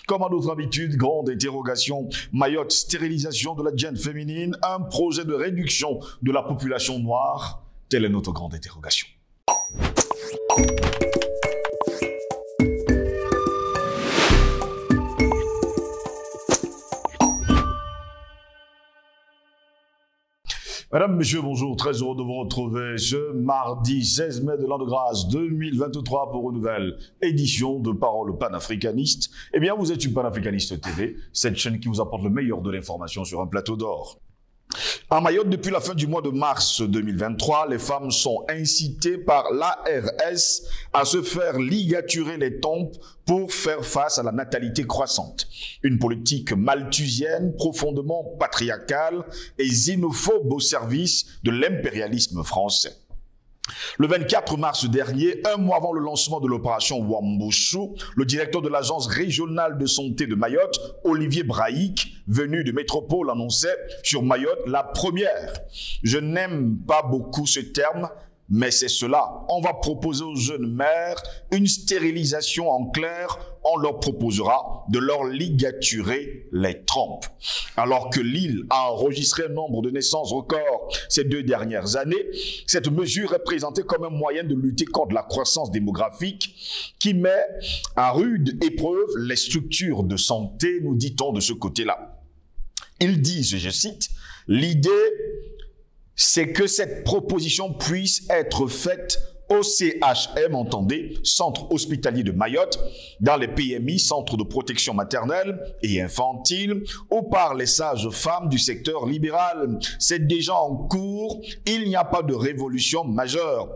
Comme à notre habitude, grande interrogation, Mayotte, stérilisation de la gente féminine, un projet de réduction de la population noire, telle est notre grande interrogation. Mesdames, Messieurs, bonjour, très heureux de vous retrouver ce mardi 16 mai de l'an de grâce 2023 pour une nouvelle édition de Paroles panafricanistes. Eh bien, vous êtes une panafricaniste TV, cette chaîne qui vous apporte le meilleur de l'information sur un plateau d'or. À Mayotte, depuis la fin du mois de mars 2023, les femmes sont incitées par l'ARS à se faire ligaturer les tempes pour faire face à la natalité croissante. Une politique malthusienne, profondément patriarcale et xénophobe au service de l'impérialisme français. Le 24 mars dernier, un mois avant le lancement de l'opération Wambushu, le directeur de l'agence régionale de santé de Mayotte, Olivier Brahic, venu de métropole, annonçait sur Mayotte la première. Je n'aime pas beaucoup ce terme, mais c'est cela. On va proposer aux jeunes mères une stérilisation en clair. On leur proposera de leur ligaturer les trompes. Alors que l'île a enregistré un nombre de naissances records ces 2 dernières années, cette mesure est présentée comme un moyen de lutter contre la croissance démographique qui met à rude épreuve les structures de santé, nous dit-on de ce côté-là. Ils disent, je cite, « L'idée, c'est que cette proposition puisse être faite au CHM, entendez, Centre hospitalier de Mayotte, dans les PMI, Centre de protection maternelle et infantile, ou par les sages-femmes du secteur libéral. C'est déjà en cours, il n'y a pas de révolution majeure. »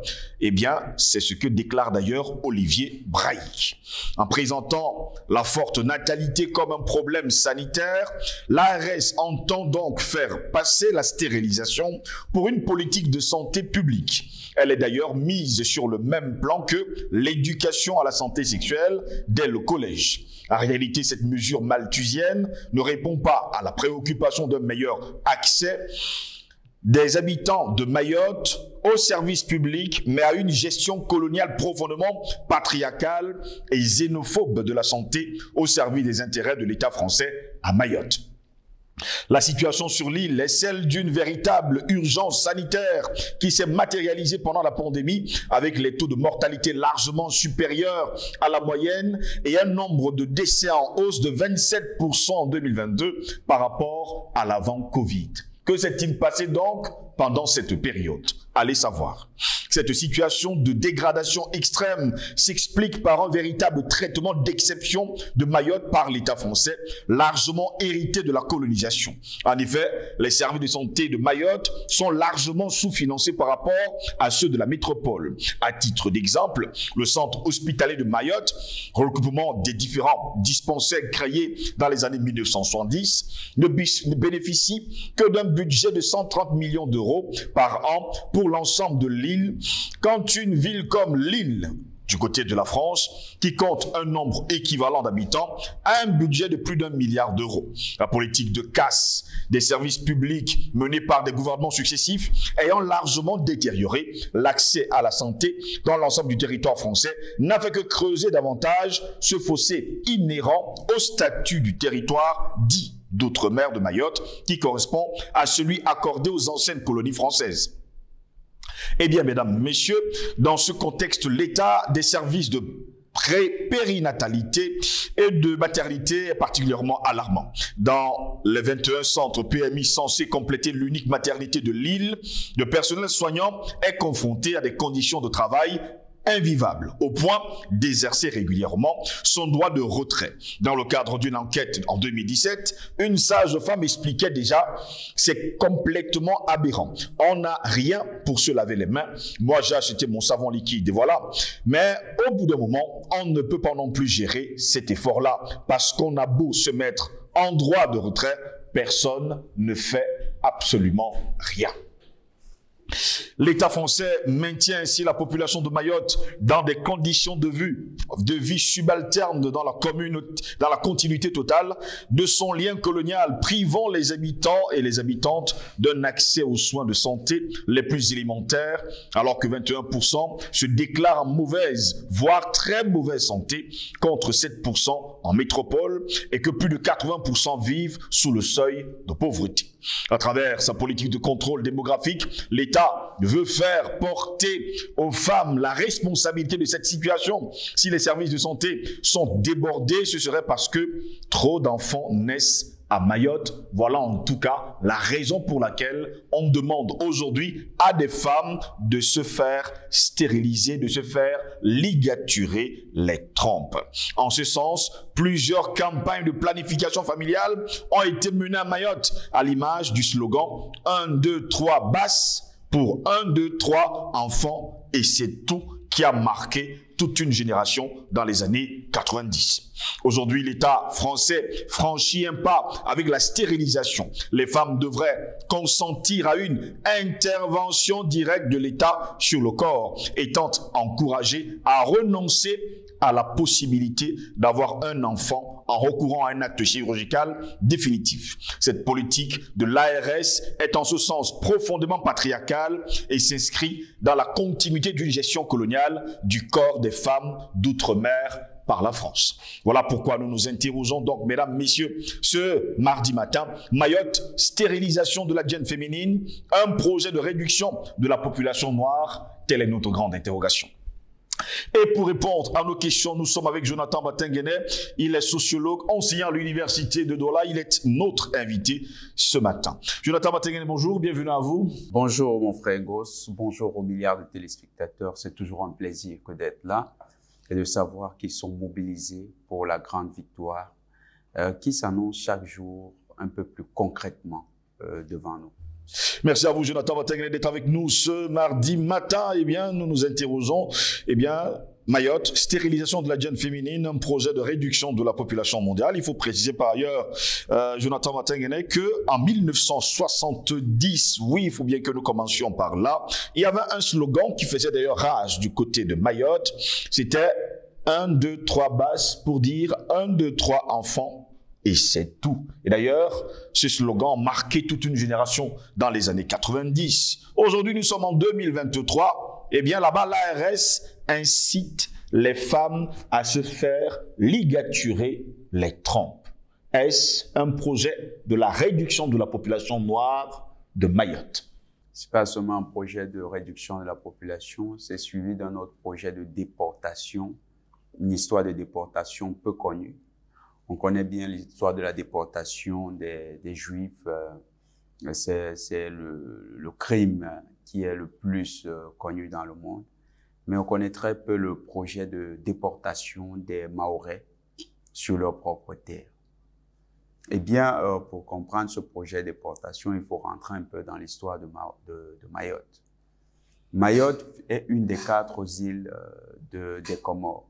Eh bien, c'est ce que déclare d'ailleurs Olivier Brahic. En présentant la forte natalité comme un problème sanitaire, l'ARS entend donc faire passer la stérilisation pour une politique de santé publique. Elle est d'ailleurs mise sur le même plan que l'éducation à la santé sexuelle dès le collège. En réalité, cette mesure malthusienne ne répond pas à la préoccupation d'un meilleur accès des habitants de Mayotte aux services publics, mais à une gestion coloniale profondément patriarcale et xénophobe de la santé au service des intérêts de l'État français à Mayotte. La situation sur l'île est celle d'une véritable urgence sanitaire qui s'est matérialisée pendant la pandémie avec les taux de mortalité largement supérieurs à la moyenne et un nombre de décès en hausse de 27% en 2022 par rapport à l'avant-Covid. Que s'est-il passé donc pendant cette période? Allez savoir. Cette situation de dégradation extrême s'explique par un véritable traitement d'exception de Mayotte par l'État français, largement hérité de la colonisation. En effet, les services de santé de Mayotte sont largement sous-financés par rapport à ceux de la métropole. À titre d'exemple, le centre hospitalier de Mayotte, regroupement des différents dispensaires créés dans les années 1970, ne bénéficie que d'un budget de 130 millions d'euros par an pour l'ensemble de l'île, quand une ville comme Lille, du côté de la France, qui compte un nombre équivalent d'habitants, a un budget de plus d'1 milliard d'euros. La politique de casse des services publics menée par des gouvernements successifs ayant largement détérioré l'accès à la santé dans l'ensemble du territoire français n'a fait que creuser davantage ce fossé inhérent au statut du territoire dit d'outre-mer de Mayotte, qui correspond à celui accordé aux anciennes colonies françaises. Eh bien, mesdames, messieurs, dans ce contexte, l'état des services de périnatalité et de maternité est particulièrement alarmant. Dans les 21 centres PMI censés compléter l'unique maternité de l'île, le personnel soignant est confronté à des conditions de travail invivable, au point d'exercer régulièrement son droit de retrait. Dans le cadre d'une enquête en 2017, une sage-femme expliquait déjà « c'est complètement aberrant. On n'a rien pour se laver les mains. Moi, j'ai acheté mon savon liquide et voilà. Mais au bout d'un moment, on ne peut pas non plus gérer cet effort-là parce qu'on a beau se mettre en droit de retrait, personne ne fait absolument rien. » L'État français maintient ainsi la population de Mayotte dans des conditions de vie subalternes dans la continuité totale de son lien colonial, privant les habitants et les habitantes d'un accès aux soins de santé les plus élémentaires, alors que 21% se déclarent en mauvaise, voire très mauvaise santé, contre 7% en métropole et que plus de 80% vivent sous le seuil de pauvreté. À travers sa politique de contrôle démographique, l'État veut faire porter aux femmes la responsabilité de cette situation. Si les services de santé sont débordés, ce serait parce que trop d'enfants naissent à Mayotte. Voilà en tout cas la raison pour laquelle on demande aujourd'hui à des femmes de se faire stériliser, de se faire ligaturer les trompes. En ce sens, plusieurs campagnes de planification familiale ont été menées à Mayotte à l'image du slogan « 1, 2, 3 basse » pour 1, 2, 3 enfants et c'est tout qui a marqué toute une génération dans les années 90. Aujourd'hui, l'État français franchit un pas avec la stérilisation. Les femmes devraient consentir à une intervention directe de l'État sur le corps, étant encouragées à renoncer à la possibilité d'avoir un enfant en recourant à un acte chirurgical définitif. Cette politique de l'ARS est en ce sens profondément patriarcale et s'inscrit dans la continuité d'une gestion coloniale du corps des femmes d'outre-mer par la France. Voilà pourquoi nous nous interrogeons donc, mesdames, messieurs, ce mardi matin, Mayotte, stérilisation de la gente féminine, un projet de réduction de la population noire, telle est notre grande interrogation. Et pour répondre à nos questions, nous sommes avec Jonathan Batenguene. Il est sociologue, enseignant à l'université de Douala. Il est notre invité ce matin. Jonathan Batenguene, bonjour, bienvenue à vous. Bonjour mon frère Goss, bonjour aux milliards de téléspectateurs. C'est toujours un plaisir que d'être là et de savoir qu'ils sont mobilisés pour la grande victoire qui s'annonce chaque jour un peu plus concrètement devant nous. Merci à vous, Jonathan Batenguene, d'être avec nous ce mardi matin. Eh bien, nous nous interrogeons, Mayotte, stérilisation de la gente féminine, un projet de réduction de la population mondiale. Il faut préciser par ailleurs, Jonathan Batenguene, qu'en 1970, oui, il faut bien que nous commencions par là, il y avait un slogan qui faisait d'ailleurs rage du côté de Mayotte. C'était 1, 2, 3 basses pour dire 1, 2, 3 enfants. Et c'est tout. Et d'ailleurs, ce slogan marquait toute une génération dans les années 90. Aujourd'hui, nous sommes en 2023. Eh bien, là-bas, l'ARS incite les femmes à se faire ligaturer les trompes. Est-ce un projet de la réduction de la population noire de Mayotte? C'est pas seulement un projet de réduction de la population, c'est suivi d'un autre projet de déportation, une histoire de déportation peu connue. On connaît bien l'histoire de la déportation des Juifs. C'est le crime qui est le plus connu dans le monde. Mais on connaît très peu le projet de déportation des Mahorais sur leur propre terre. Eh bien, pour comprendre ce projet de déportation, il faut rentrer un peu dans l'histoire de Mayotte. Mayotte est une des 4 îles des Comores.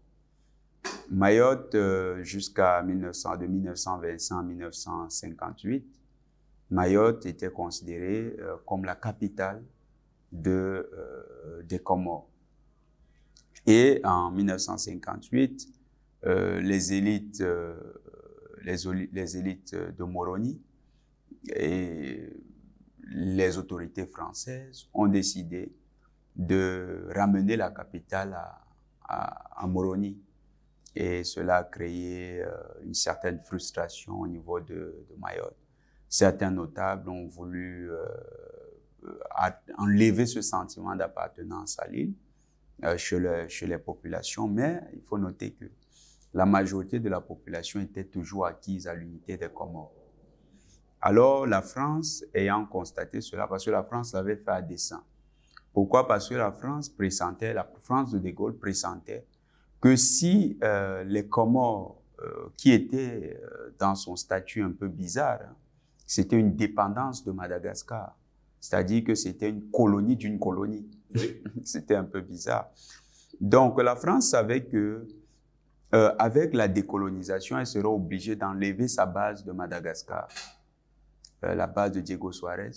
Mayotte, jusqu'à 1925 à 1958, Mayotte était considérée comme la capitale des Comores. Et en 1958, les élites de Moroni et les autorités françaises ont décidé de ramener la capitale à Moroni. Et cela a créé une certaine frustration au niveau de Mayotte. Certains notables ont voulu enlever ce sentiment d'appartenance à l'île chez les populations, mais il faut noter que la majorité de la population était toujours acquise à l'unité des Comores. Alors la France, ayant constaté cela, parce que la France l'avait fait à dessein. Pourquoi? Parce que la France de De Gaulle pressentait que si les Comores, qui étaient dans son statut un peu bizarre, c'était une dépendance de Madagascar, c'est-à-dire que c'était une colonie d'une colonie. C'était un peu bizarre. Donc la France savait que avec la décolonisation, elle serait obligée d'enlever sa base de Madagascar, la base de Diego Suarez,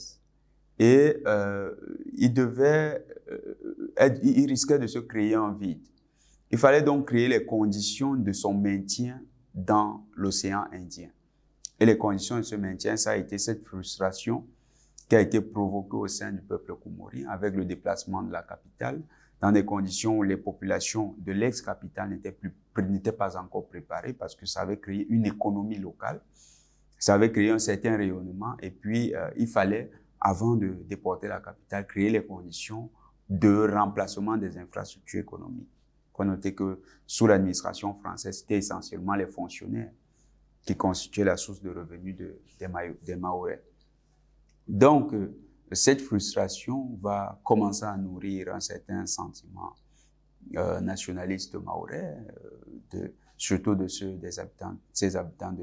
et il risquait de se créer un vide. Il fallait donc créer les conditions de son maintien dans l'océan Indien. Et les conditions de ce maintien, ça a été cette frustration qui a été provoquée au sein du peuple comorien avec le déplacement de la capitale dans des conditions où les populations de l'ex-capitale n'étaient pas encore préparées parce que ça avait créé une économie locale, ça avait créé un certain rayonnement et puis il fallait, avant de déporter la capitale, créer les conditions de remplacement des infrastructures économiques. Il faut noter que sous l'administration française, c'était essentiellement les fonctionnaires qui constituaient la source de revenus des Mahorais. Donc, cette frustration va commencer à nourrir un certain sentiment nationaliste mahorais, surtout de ceux des habitants, ces habitants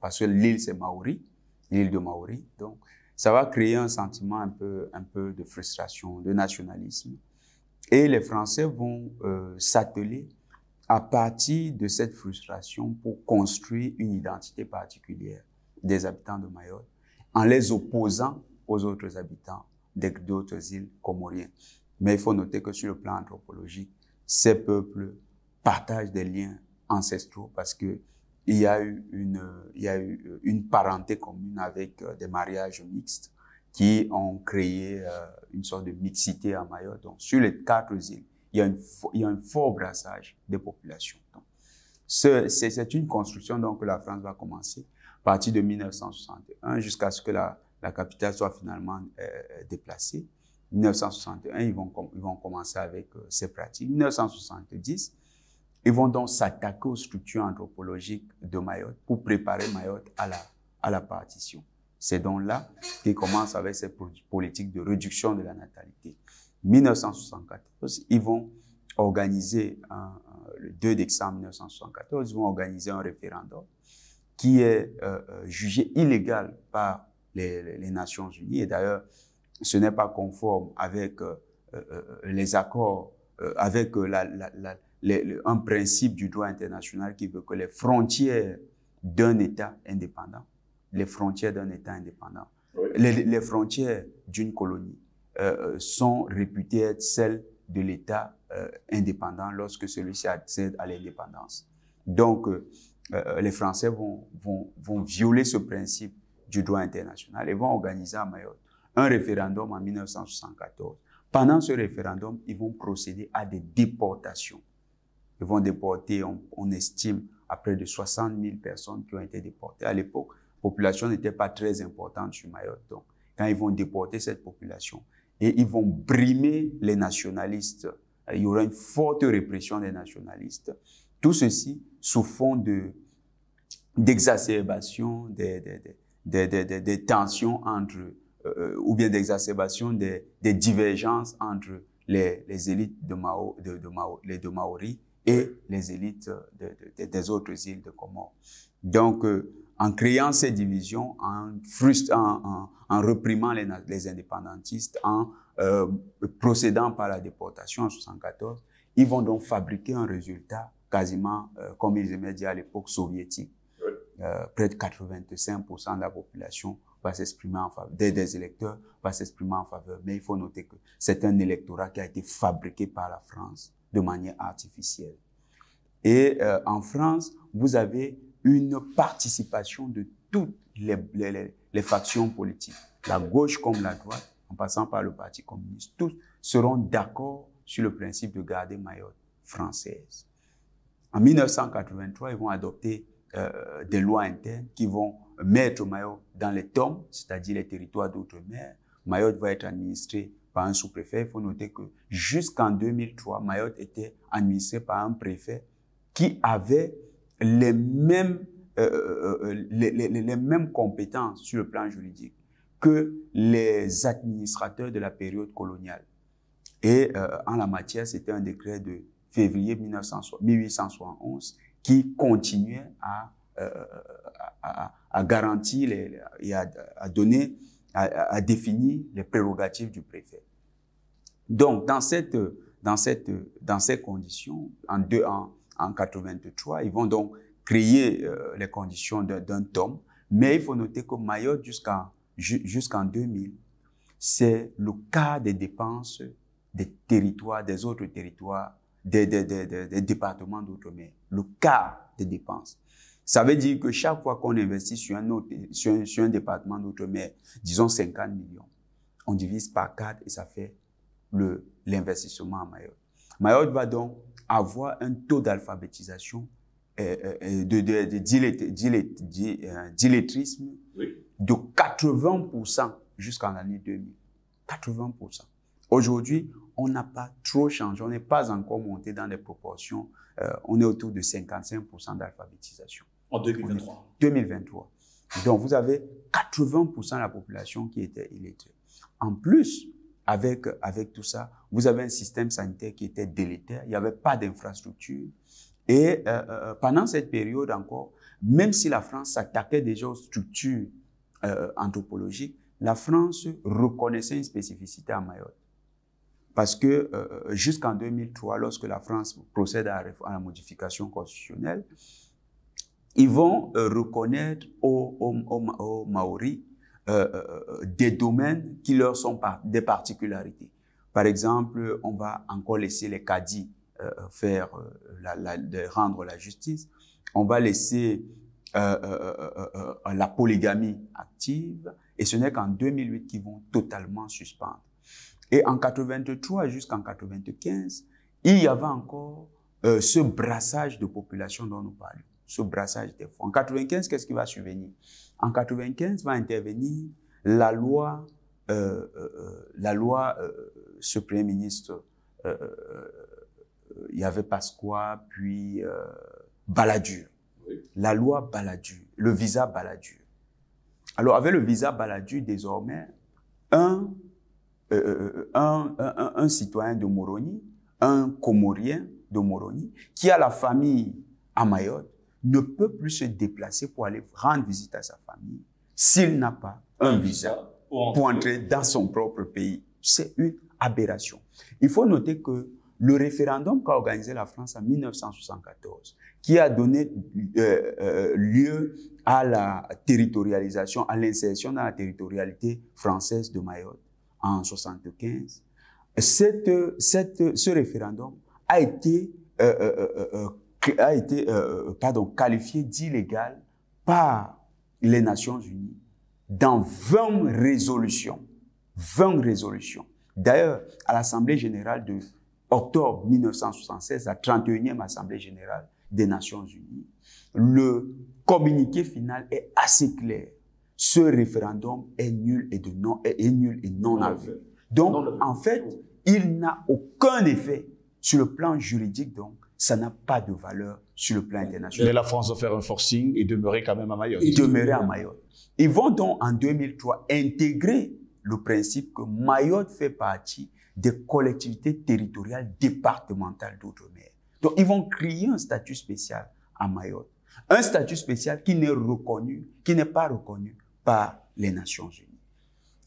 parce que l'île c'est Maori, l'île de Maori. Donc, ça va créer un sentiment un peu de frustration, de nationalisme. Et les Français vont s'atteler à partir de cette frustration pour construire une identité particulière des habitants de Mayotte en les opposant aux autres habitants d'autres îles comoriennes. Mais il faut noter que sur le plan anthropologique, ces peuples partagent des liens ancestraux parce que il y a eu une parenté commune avec des mariages mixtes qui ont créé une sorte de mixité à Mayotte. Donc, sur les 4 îles, il y a un fort brassage des populations. C'est une construction donc, que la France va commencer à partir de 1961 jusqu'à ce que la capitale soit finalement déplacée. 1961, ils vont commencer avec ces pratiques. 1970, ils vont donc s'attaquer aux structures anthropologiques de Mayotte pour préparer Mayotte à la partition. C'est donc là qu'ils commencent avec cette politique de réduction de la natalité. 1974, ils vont organiser, le 2 décembre 1974, ils vont organiser un référendum qui est jugé illégal par les Nations Unies. Et d'ailleurs, ce n'est pas conforme avec les accords, avec un principe du droit international qui veut que les frontières d'un État indépendant, les frontières d'une colonie sont réputées être celles de l'État indépendant lorsque celui-ci accède à l'indépendance. Donc, les Français vont violer ce principe du droit international et vont organiser à Mayotte un référendum en 1974. Pendant ce référendum, ils vont procéder à des déportations. Ils vont déporter, on estime, à près de 60 000 personnes qui ont été déportées. À l'époque, la population n'était pas très importante sur Mayotte. Donc, quand ils vont déporter cette population et ils vont brimer les nationalistes, il y aura une forte répression des nationalistes. Tout ceci sous fond d'exacerbation des tensions entre, ou bien d'exacerbation des divergences entre les élites de Maori et les élites des autres îles de Comores. Donc, en créant ces divisions, en réprimant les indépendantistes, en procédant par la déportation en 1974, ils vont donc fabriquer un résultat quasiment, comme ils aimaient dire à l'époque, soviétique. Près de 85% de la population va s'exprimer en faveur, des électeurs va s'exprimer en faveur. Mais il faut noter que c'est un électorat qui a été fabriqué par la France de manière artificielle. Et en France, vous avez une participation de toutes les factions politiques, la gauche comme la droite, en passant par le Parti communiste. Tous seront d'accord sur le principe de garder Mayotte française. En 1983, ils vont adopter des lois internes qui vont mettre Mayotte dans les TOM, c'est-à-dire les territoires d'outre-mer. Mayotte va être administré par un sous-préfet. Il faut noter que jusqu'en 2003, Mayotte était administré par un préfet qui avait les mêmes compétences sur le plan juridique que les administrateurs de la période coloniale. Et en la matière, c'était un décret de février 1871 qui continuait à garantir et à donner, à définir les prérogatives du préfet. Donc, dans ces conditions, en 1983, ils vont donc créer les conditions d'un TOM, mais il faut noter que Mayotte, jusqu'en 2000, c'est le quart des dépenses des territoires, des autres territoires, des départements d'outre-mer. Le quart des dépenses. Ça veut dire que chaque fois qu'on investit sur un département d'outre-mer, disons 50 millions, on divise par 4 et ça fait l'investissement à Mayotte. Mayotte va donc avoir un taux d'alphabétisation d'illettrisme de 80% jusqu'en l'année 2000. 80%. Aujourd'hui, on n'a pas trop changé, on n'est pas encore monté dans des proportions, on est autour de 55% d'alphabétisation. En 2023. 2023. Donc, vous avez 80% de la population qui était illettrée. En plus, avec tout ça, vous avez un système sanitaire qui était délétère, il n'y avait pas d'infrastructure. Et pendant cette période encore, même si la France s'attaquait déjà aux structures anthropologiques, la France reconnaissait une spécificité à Mayotte. Parce que jusqu'en 2003, lorsque la France procède à la modification constitutionnelle, ils vont reconnaître aux Maoris des domaines qui leur sont des particularités. Par exemple, on va encore laisser les cadis faire rendre la justice. On va laisser la polygamie active. Et ce n'est qu'en 2008 qu'ils vont totalement suspendre. Et en 83 jusqu'en 95, il y avait encore ce brassage de population dont nous parlons. Ce brassage des fonds. En 95, qu'est-ce qui va survenir? En 95 va intervenir la loi, ce Premier ministre, il y avait Pasqua, puis Balladur. Oui. La loi Balladur, le visa Balladur. Alors, avec le visa Balladur, désormais, un citoyen de Moroni, un Comorien de Moroni, qui a la famille à Mayotte, ne peut plus se déplacer pour aller rendre visite à sa famille s'il n'a pas un visa pour entrer dans son propre pays. C'est une aberration. Il faut noter que le référendum qu'a organisé la France en 1974, qui a donné lieu à la territorialisation, à l'insertion dans la territorialité française de Mayotte en 1975, ce référendum a été qualifié d'illégal par les Nations Unies dans 20 résolutions. 20 résolutions. D'ailleurs, à l'Assemblée générale de octobre 1976, la 31e Assemblée générale des Nations Unies, le communiqué final est assez clair. Ce référendum est nul et non avenu. Donc, en fait, il n'a aucun effet sur le plan juridique, donc ça n'a pas de valeur sur le plan international. Mais la France va faire un forcing et demeurer quand même à Mayotte. Demeurer à Mayotte. Ils vont donc en 2003 intégrer le principe que Mayotte fait partie des collectivités territoriales départementales d'outre-mer. Donc, ils vont créer un statut spécial à Mayotte. Un statut spécial qui n'est pas reconnu par les Nations Unies.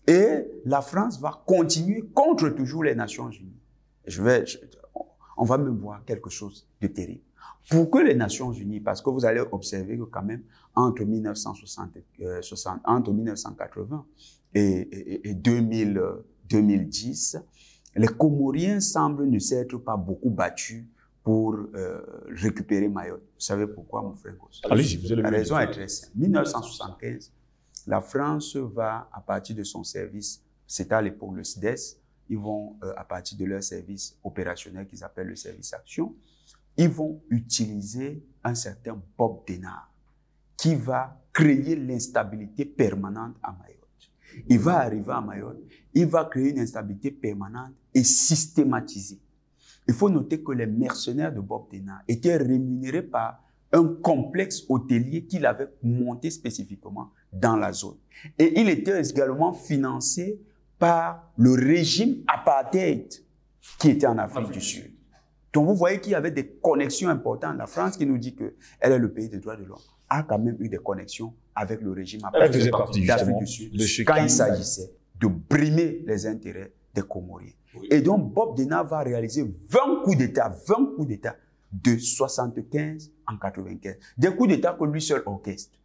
Et la France va continuer contre toujours les Nations Unies. On va même voir quelque chose de terrible. Pour que les Nations Unies, parce que vous allez observer que quand même, entre 1980 et 2010, les Comoriens semblent ne s'être pas beaucoup battus pour récupérer Mayotte. Vous savez pourquoi, mon frère Goss? La raison est très simple. En 1975, la France va, à partir de son service, c'était à l'époque le SDES, ils vont, à partir de leur service opérationnel qu'ils appellent le service action, ils vont utiliser un certain Bob Denard qui va créer l'instabilité permanente à Mayotte. Il va arriver à Mayotte, il va créer une instabilité permanente et systématisée. Il faut noter que les mercenaires de Bob Denard étaient rémunérés par un complexe hôtelier qu'il avait monté spécifiquement dans la zone. Et il était également financé par le régime apartheid qui était en Afrique du Sud. Donc vous voyez qu'il y avait des connexions importantes. La France qui nous dit qu'elle est le pays des droits de l'homme a quand même eu des connexions avec le régime apartheid d'Afrique du Sud quand il s'agissait de brimer les intérêts des Comoriens. Oui. Et donc Bob Denard va réaliser 20 coups d'État de 75 en 95. Des coups d'État que lui seul orchestre.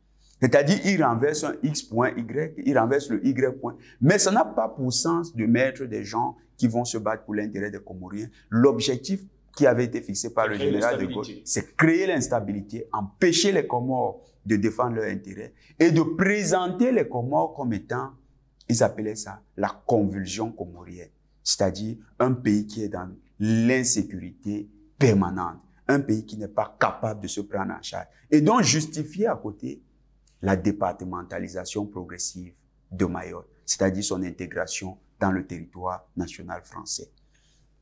C'est-à-dire, il renverse un X point Y, il renverse le Y point. Mais ça n'a pas pour sens de mettre des gens qui vont se battre pour l'intérêt des Comoriens. L'objectif qui avait été fixé par le général de Gaulle, c'est créer l'instabilité, empêcher les Comores de défendre leurs intérêts et de présenter les Comores comme étant, ils appelaient ça la convulsion comorienne. C'est-à-dire un pays qui est dans l'insécurité permanente. Un pays qui n'est pas capable de se prendre en charge. Et donc justifier à côté la départementalisation progressive de Mayotte, c'est-à-dire son intégration dans le territoire national français.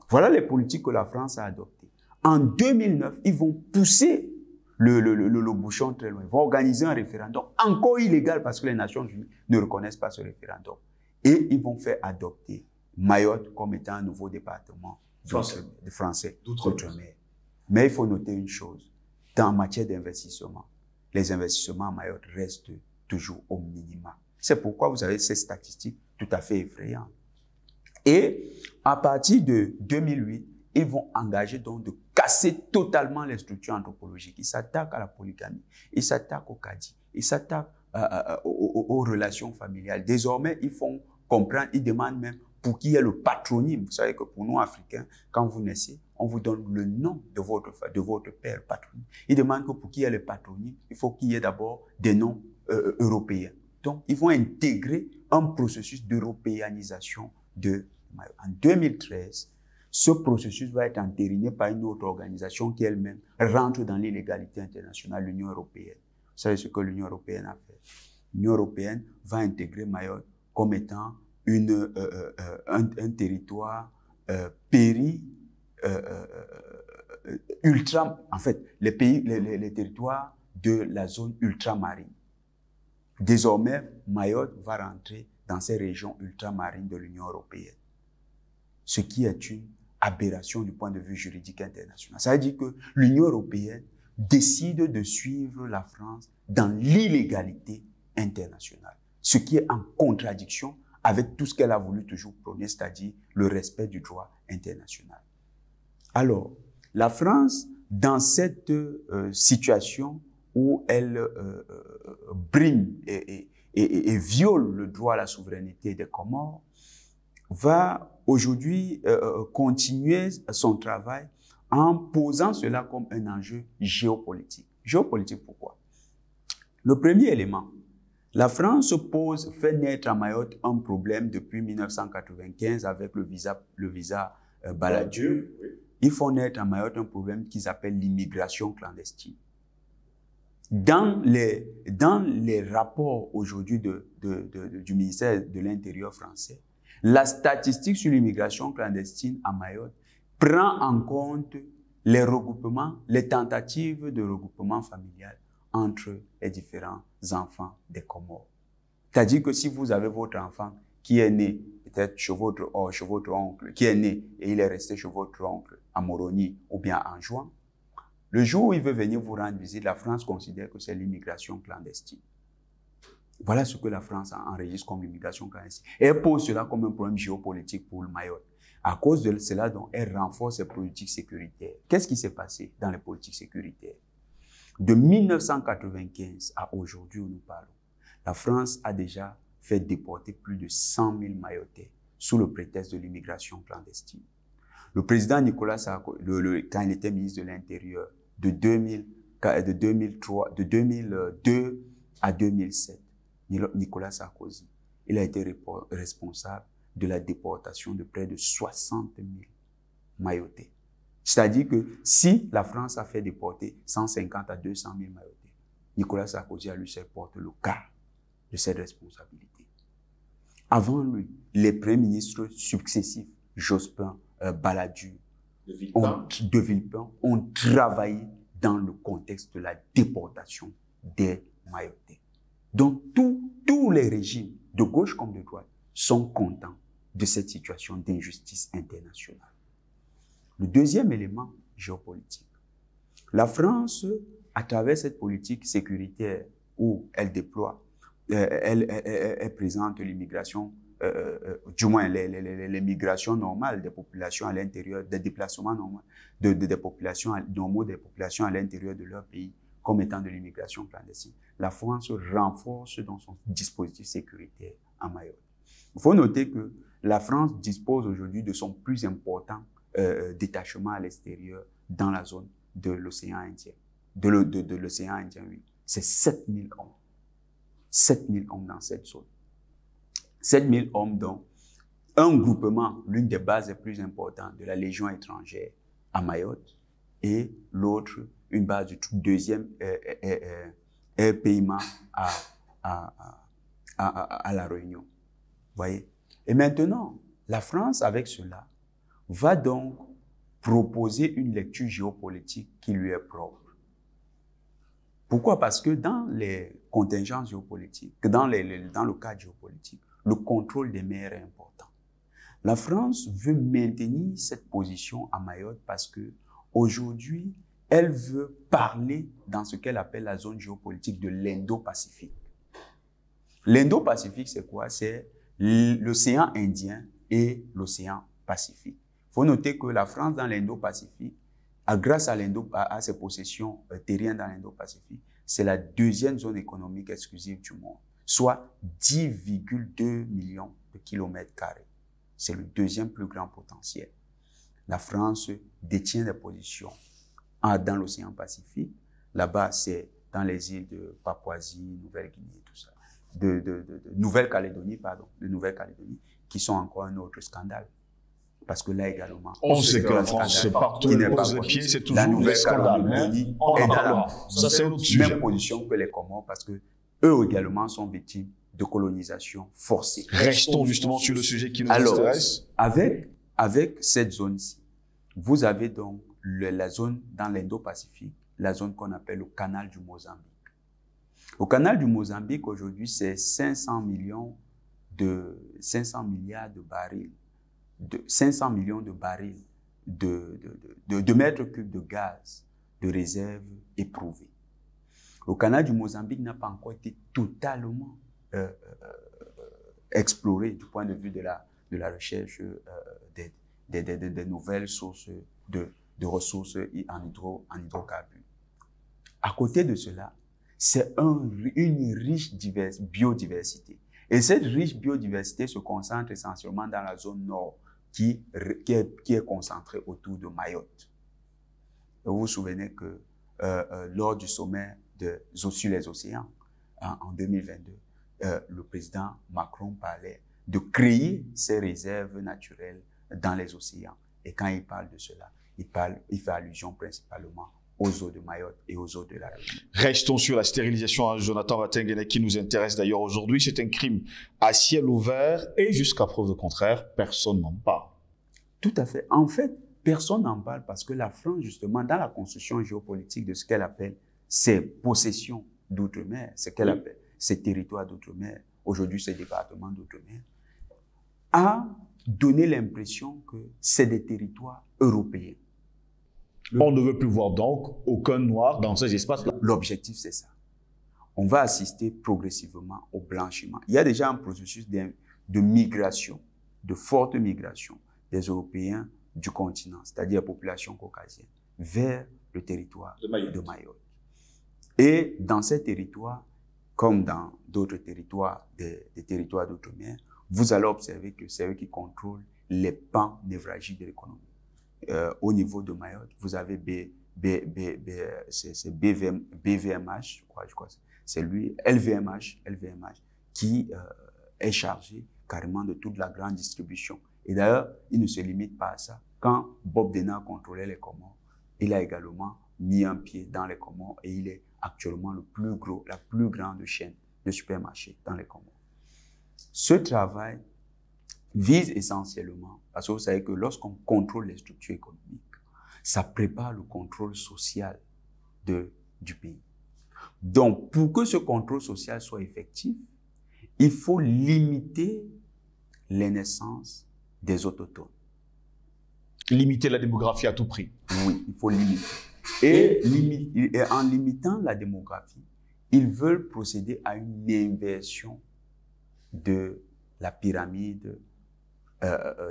Voilà les politiques que la France a adoptées. En 2009, ils vont pousser le bouchon très loin. Ils vont organiser un référendum encore illégal parce que les Nations Unies ne reconnaissent pas ce référendum. Et ils vont faire adopter Mayotte comme étant un nouveau département français d'outre-mer. Mais il faut noter une chose. En matière d'investissement, les investissements à Mayotte restent toujours au minimum. C'est pourquoi vous avez ces statistiques tout à fait effrayantes. Et à partir de 2008, ils vont engager donc de casser totalement les structures anthropologiques. Ils s'attaquent à la polygamie, ils s'attaquent au Kadi, ils s'attaquent aux relations familiales. Désormais, ils font comprendre, ils demandent même pour qu'il y ait le patronyme. Vous savez que pour nous, Africains, quand vous naissez, on vous donne le nom de votre père, patronyme. Ils demandent que pour qu'il y ait le patronyme, il faut qu'il y ait d'abord des noms européens. Donc, ils vont intégrer un processus d'européanisation de Mayotte. En 2013, ce processus va être entériné par une autre organisation qui elle-même rentre dans l'illégalité internationale, l'Union européenne. Vous savez ce que l'Union européenne a fait? L'Union européenne va intégrer Mayotte comme étant un territoire ultra, en fait, les territoires de la zone ultramarine. Désormais, Mayotte va rentrer dans ces régions ultramarines de l'Union européenne. Ce qui est une aberration du point de vue juridique international. Ça veut dire que l'Union européenne décide de suivre la France dans l'illégalité internationale. Ce qui est en contradiction avec tout ce qu'elle a voulu toujours prôner, c'est-à-dire le respect du droit international. Alors, la France, dans cette situation où elle brime et viole le droit à la souveraineté des Comores, va aujourd'hui continuer son travail en posant cela comme un enjeu géopolitique. Géopolitique, pourquoi? Le premier élément, la France fait naître à Mayotte un problème depuis 1995 avec le visa Balladur. Ils font naître à Mayotte un problème qu'ils appellent l'immigration clandestine. Dans les rapports aujourd'hui du ministère de l'Intérieur français, la statistique sur l'immigration clandestine à Mayotte prend en compte les regroupements, les tentatives de regroupement familial entre les différents enfants des Comores. C'est-à-dire que si vous avez votre enfant qui est né peut-être chez votre oncle, qui est né et il est resté chez votre oncle à Moroni ou bien en Juin, le jour où il veut venir vous rendre visite, la France considère que c'est l'immigration clandestine. Voilà ce que la France enregistre comme l'immigration clandestine. Et elle pose cela comme un problème géopolitique pour le Mayotte. À cause de cela, donc, elle renforce ses politiques sécuritaires. Qu'est-ce qui s'est passé dans les politiques sécuritaires? De 1995 à aujourd'hui où nous parlons, la France a déjà fait déporter plus de 100 000 Mayotais sous le prétexte de l'immigration clandestine. Le président Nicolas Sarkozy, quand il était ministre de l'Intérieur, de 2002 à 2007, Nicolas Sarkozy, il a été responsable de la déportation de près de 60 000 Mayotais. C'est-à-dire que si la France a fait déporter 150 à 200 000 Mayotais, Nicolas Sarkozy a lui seul porte le quart de cette responsabilité. Avant lui, les premiers ministres successifs, Jospin, Balladur, de Villepin, ont travaillé dans le contexte de la déportation des Mayotais. Donc, tous les régimes, de gauche comme de droite, sont contents de cette situation d'injustice internationale. Le deuxième élément géopolitique. La France, à travers cette politique sécuritaire où elle déploie, elle présente l'immigration, du moins les migrations normales des populations à l'intérieur, des déplacements normaux des populations à l'intérieur de leur pays comme étant de l'immigration clandestine. La France renforce dans son dispositif sécuritaire à Mayotte. Il faut noter que la France dispose aujourd'hui de son plus important détachement à l'extérieur dans la zone de l'océan Indien. De l'océan Indien, oui. C'est 7000 hommes. 7000 hommes dans cette zone. 7000 hommes dont un groupement, l'une des bases les plus importantes de la Légion étrangère à Mayotte, et l'autre, une base du deuxième paiement à La Réunion. Voyez? Et maintenant, la France, avec cela, va donc proposer une lecture géopolitique qui lui est propre. Pourquoi? Parce que dans les contingences géopolitiques, dans le cadre géopolitique, le contrôle des mers est important. La France veut maintenir cette position à Mayotte parce que aujourd'hui, elle veut parler dans ce qu'elle appelle la zone géopolitique de l'Indo-Pacifique. L'Indo-Pacifique, c'est quoi? C'est l'océan Indien et l'océan Pacifique. Il faut noter que la France dans l'Indo-Pacifique, grâce à ses possessions terriennes dans l'Indo-Pacifique, c'est la deuxième zone économique exclusive du monde, soit 10,2 millions de kilomètres carrés. C'est le deuxième plus grand potentiel. La France détient des positions dans l'océan Pacifique. Là-bas, c'est dans les îles de Papouasie, Nouvelle-Guinée, tout ça. De Nouvelle-Calédonie, qui sont encore un autre scandale. Parce que là également, on sait que la France, c'est partout où elle pose les pieds, c'est toujours des scandales. On est dans ça, c'est notre la même position que les Comores, parce que eux également sont victimes de colonisation forcée. Restons justement sur le sujet qui nous intéresse. Avec cette zone-ci, vous avez donc la zone dans l'Indo-Pacifique, la zone qu'on appelle le canal du Mozambique. Au canal du Mozambique, aujourd'hui, c'est 500 milliards de barils, 500 millions de barils de mètres cubes de gaz de réserve éprouvées. Le canal du Mozambique n'a pas encore été totalement exploré du point de vue de la recherche des nouvelles sources de ressources en hydrocarbures. À côté de cela, c'est une riche biodiversité. Et cette riche biodiversité se concentre essentiellement dans la zone nord qui est concentrée autour de Mayotte. Vous vous souvenez que lors du sommet sur les océans en 2022, le président Macron parlait de créer ces réserves naturelles dans les océans. Et quand il parle de cela, il fait allusion principalement aux eaux de Mayotte et aux eaux de la Réunion. Restons sur la stérilisation à Jonathan Watenguene qui nous intéresse d'ailleurs aujourd'hui. C'est un crime à ciel ouvert et jusqu'à preuve de contraire, personne n'en parle. Tout à fait. En fait, personne n'en parle parce que la France, justement, dans la construction géopolitique de ce qu'elle appelle ses possessions d'outre-mer, ce qu'elle appelle ses territoires d'outre-mer, aujourd'hui ses départements d'outre-mer, a donné l'impression que c'est des territoires européens. On ne veut plus voir donc aucun noir dans ces espaces-là. L'objectif, c'est ça. On va assister progressivement au blanchiment. Il y a déjà un processus de migration, de forte migration des Européens du continent, c'est-à-dire la population caucasienne, vers le territoire de Mayotte. Et dans ces territoires, comme dans d'autres territoires, des territoires d'outre-mer, vous allez observer que c'est eux qui contrôlent les pans névralgiques de l'économie. Au niveau de Mayotte, vous avez BVMH, je crois, c'est lui, LVMH, qui est chargé carrément de toute la grande distribution. Et d'ailleurs, il ne se limite pas à ça. Quand Bob Denard contrôlait les Comores, il a également mis un pied dans les Comores et il est actuellement la plus grande chaîne de supermarchés dans les Comores. Ce travail vise essentiellement, parce que vous savez que lorsqu'on contrôle les structures économiques, ça prépare le contrôle social du pays. Donc, pour que ce contrôle social soit effectif, il faut limiter les naissances des autochtones. Limiter la démographie à tout prix. Oui, il faut limiter. Et en limitant la démographie, ils veulent procéder à une inversion de la pyramide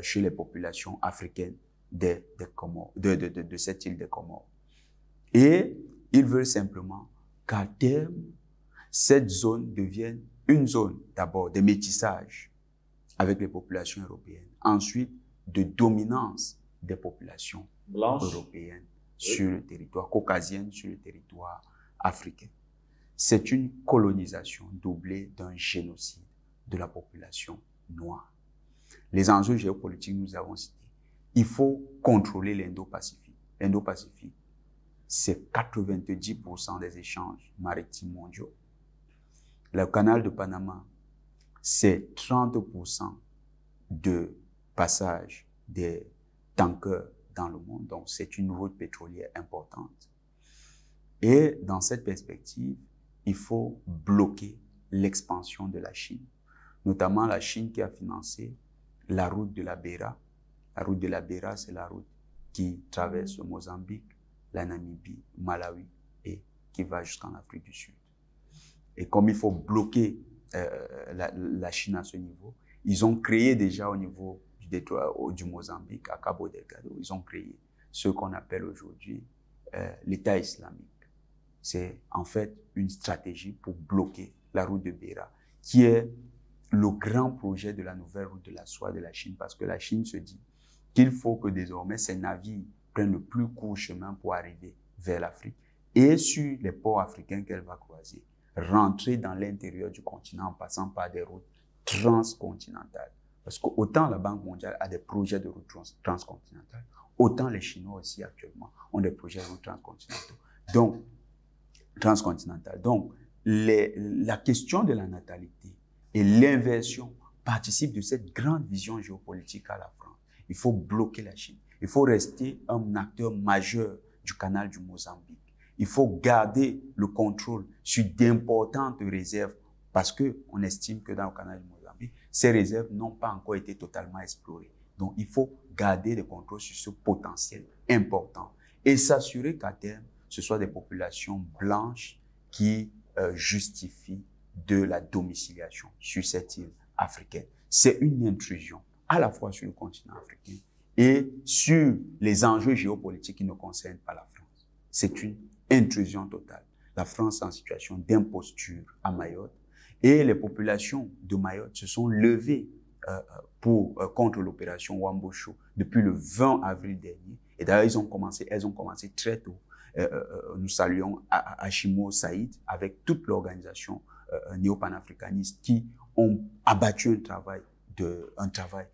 chez les populations africaines de cette île des Comores. Et ils veulent simplement qu'à terme, cette zone devienne une zone d'abord de métissage avec les populations européennes, ensuite de dominance des populations européennes sur le territoire, caucasiennes sur le territoire africain. C'est une colonisation doublée d'un génocide de la population noire. les enjeux géopolitiques, nous avons cité. Il faut contrôler l'Indo-Pacifique. L'Indo-Pacifique, c'est 90% des échanges maritimes mondiaux. Le canal de Panama, c'est 30% de passage des tankers dans le monde. Donc, c'est une route pétrolière importante. Et dans cette perspective, il faut bloquer l'expansion de la Chine, notamment la Chine qui a financé la route de la Beira. La route de la Beira, c'est la route qui traverse le Mozambique, la Namibie, Malawi et qui va jusqu'en Afrique du Sud. Et comme il faut bloquer la Chine à ce niveau, ils ont créé déjà au niveau du détroit du Mozambique, à Cabo Delgado, ils ont créé ce qu'on appelle aujourd'hui l'État islamique. C'est en fait une stratégie pour bloquer la route de Beira, qui est le grand projet de la nouvelle route de la soie de la Chine, parce que la Chine se dit qu'il faut que désormais ces navires prennent le plus court chemin pour arriver vers l'Afrique et sur les ports africains qu'elle va croiser, rentrer dans l'intérieur du continent en passant par des routes transcontinentales. Parce qu'autant la Banque mondiale a des projets de routes transcontinentales, autant les Chinois aussi actuellement ont des projets de routes transcontinentales. Donc, la question de la natalité et l'inversion participent de cette grande vision géopolitique à la France. Il faut bloquer la Chine. Il faut rester un acteur majeur du canal du Mozambique. Il faut garder le contrôle sur d'importantes réserves parce qu'on estime que dans le canal du Mozambique, ces réserves n'ont pas encore été totalement explorées. Donc, il faut garder le contrôle sur ce potentiel important et s'assurer qu'à terme, ce soit des populations blanches qui justifient de la domiciliation sur cette île africaine. C'est une intrusion à la fois sur le continent africain et sur les enjeux géopolitiques qui ne concernent pas la France. C'est une intrusion totale. La France est en situation d'imposture à Mayotte et les populations de Mayotte se sont levées contre l'opération Wambushu depuis le 20 avril dernier. Et d'ailleurs, elles ont commencé très tôt. Nous saluons Hashimo Saïd avec toute l'organisation néo-panafricaniste qui ont abattu un travail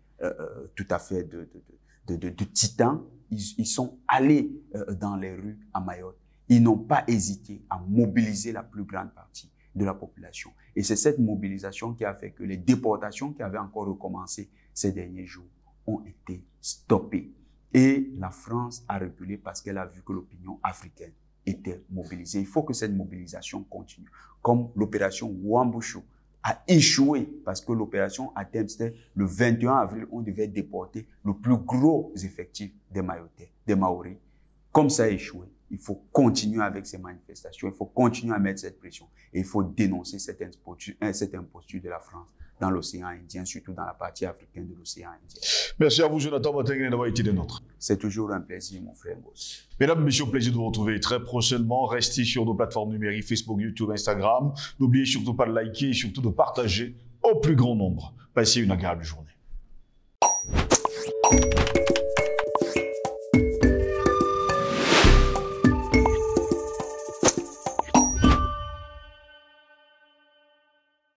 tout à fait de titan. Ils sont allés dans les rues à Mayotte. Ils n'ont pas hésité à mobiliser la plus grande partie de la population. Et c'est cette mobilisation qui a fait que les déportations qui avaient encore recommencé ces derniers jours ont été stoppées. Et la France a reculé parce qu'elle a vu que l'opinion africaine était mobilisée. Il faut que cette mobilisation continue. Comme l'opération Wambushu a échoué parce que l'opération à terme, c'était le 21 avril, on devait déporter le plus gros effectif des Mayotais, des Maoris. Comme ça a échoué, il faut continuer avec ces manifestations, il faut continuer à mettre cette pression et il faut dénoncer cette imposture de la France dans l'océan Indien, surtout dans la partie africaine de l'océan Indien. Merci à vous, Jonathan Motengue, d'avoir été des nôtres. C'est toujours un plaisir, mon frère Ngoz. Mesdames, messieurs, plaisir de vous retrouver très prochainement. Restez sur nos plateformes numériques, Facebook, YouTube, Instagram. N'oubliez surtout pas de liker et surtout de partager au plus grand nombre. Passez une agréable journée.